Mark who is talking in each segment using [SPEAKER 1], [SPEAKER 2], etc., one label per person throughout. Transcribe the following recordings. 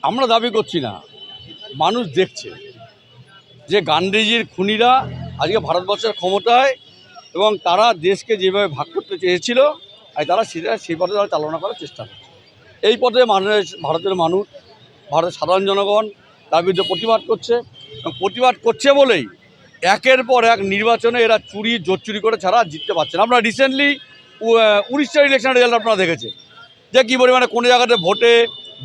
[SPEAKER 1] আমরা দাবি করছি না, মানুষ দেখছে যে গান্ধীজির খুনিরা আজকে ভারতবর্ষের ক্ষমতায় এবং তারা দেশকে যেভাবে ভাগ করতে চেয়েছিল আর তারা সেই পথে তারা চালনা করার চেষ্টা করছে। এই পথে ভারতের মানুষ, ভারতের সাধারণ জনগণ তার বিরুদ্ধে প্রতিবাদ করছে এবং প্রতিবাদ করছে বলেই একের পর এক নির্বাচনে এরা জোর চুরি করে ছাড়া জিততে পারছে না। আপনারা রিসেন্টলি উড়িষ্যার ইলেকশন রেজাল্ট আপনারা দেখেছেন যে কী পরিমাণে কোনো জায়গাতে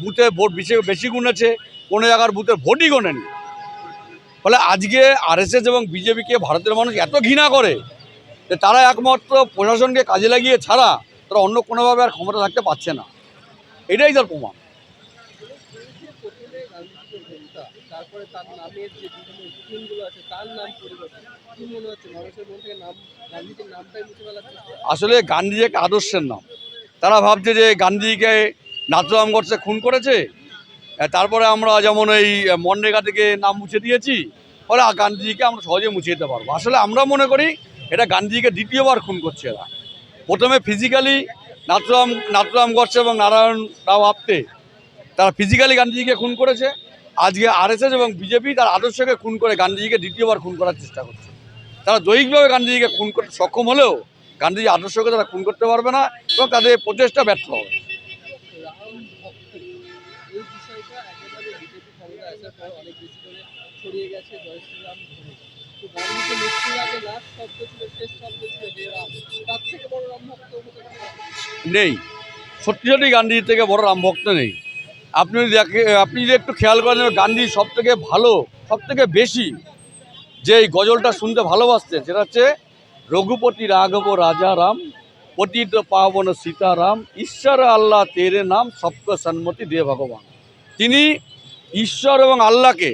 [SPEAKER 1] বুথে ভোট বেশি গুনেছে, কোনো জায়গার বুথে ভোটই গোনেনি। ফলে আজকে আরএসএস এবং বিজেপিকে ভারতের মানুষ এত ঘৃণা করে যে তারা একমাত্র প্রশাসনকে কাজে লাগিয়ে ছাড়া তারা অন্য কোনোভাবে আর ক্ষমতা থাকতে পারছে না। এটাই তার প্রমাণ। আসলে গান্ধীজি একটা আদর্শের নাম। তারা ভাবছে যে গান্ধীজিকে নাথুরাম গডসে খুন করেছে, তারপরে আমরা যেমন এই মনরেগা থেকে নাম মুছে দিয়েছি, ফলে গান্ধীজিকে আমরা সহজে মুছে দিতে পারবো। আসলে আমরা মনে করি এটা গান্ধীজিকে দ্বিতীয়বার খুন করছে এরা। প্রথমে ফিজিক্যালি নাথুরাম গডসে এবং নারায়ণ রাও আপ্তে তারা ফিজিক্যালি গান্ধীজিকে খুন করেছে। আজকে আরএসএস এবং বিজেপি তার আদর্শকে খুন করে গান্ধীজিকে দ্বিতীয়বার খুন করার চেষ্টা করছে। তারা দৈহিকভাবে গান্ধীজিকে খুন করতে সক্ষম হলেও গান্ধীজি আদর্শকে তারা খুন করতে পারবে না এবং তাদের প্রচেষ্টা ব্যর্থ হবে। নেই, সত্যি সত্যি গান্ধীজির থেকে বড় রাম ভক্ত নেই। আপনি যদি একটু খেয়াল করেন, গান্ধী সবথেকে ভালো, সবথেকে বেশি যে এই গজলটা শুনতে ভালোবাসতেন সেটা হচ্ছে রঘুপতি রাঘব রাজা রাম, পতিত পাবন সীতারাম, ঈশ্বর আল্লাহ তেরে নাম, সবক সন্মতি দে ভগবান। তিনি ঈশ্বর এবং আল্লাহকে,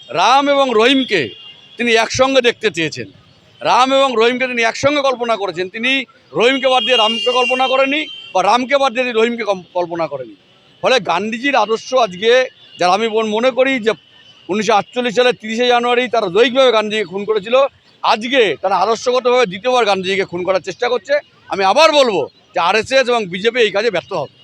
[SPEAKER 1] রাম এবং রহিমকে তিনি একসঙ্গে দেখতে চেয়েছেন। রাম এবং রহিমকে তিনি একসঙ্গে কল্পনা করেছেন। তিনি রহিমকে বাদ দিয়ে রামকে কল্পনা করেনি বা রামকে বাদ দিয়ে রহিমকে কল্পনা করেনি। ফলে গান্ধীজির আদর্শ আজকে যারা আমি মনে করি যে 1948 সালের 30শে জানুয়ারি তারা দৈহিকভাবে গান্ধীজিকে খুন করেছিল, আজকে তারা আদর্শগতভাবে দ্বিতীয়বার গান্ধীজিকে খুন করার চেষ্টা করছে। আমি আবার বলবো যে আরএসএস এবং বিজেপি এই কাজে ব্যর্থ হবে।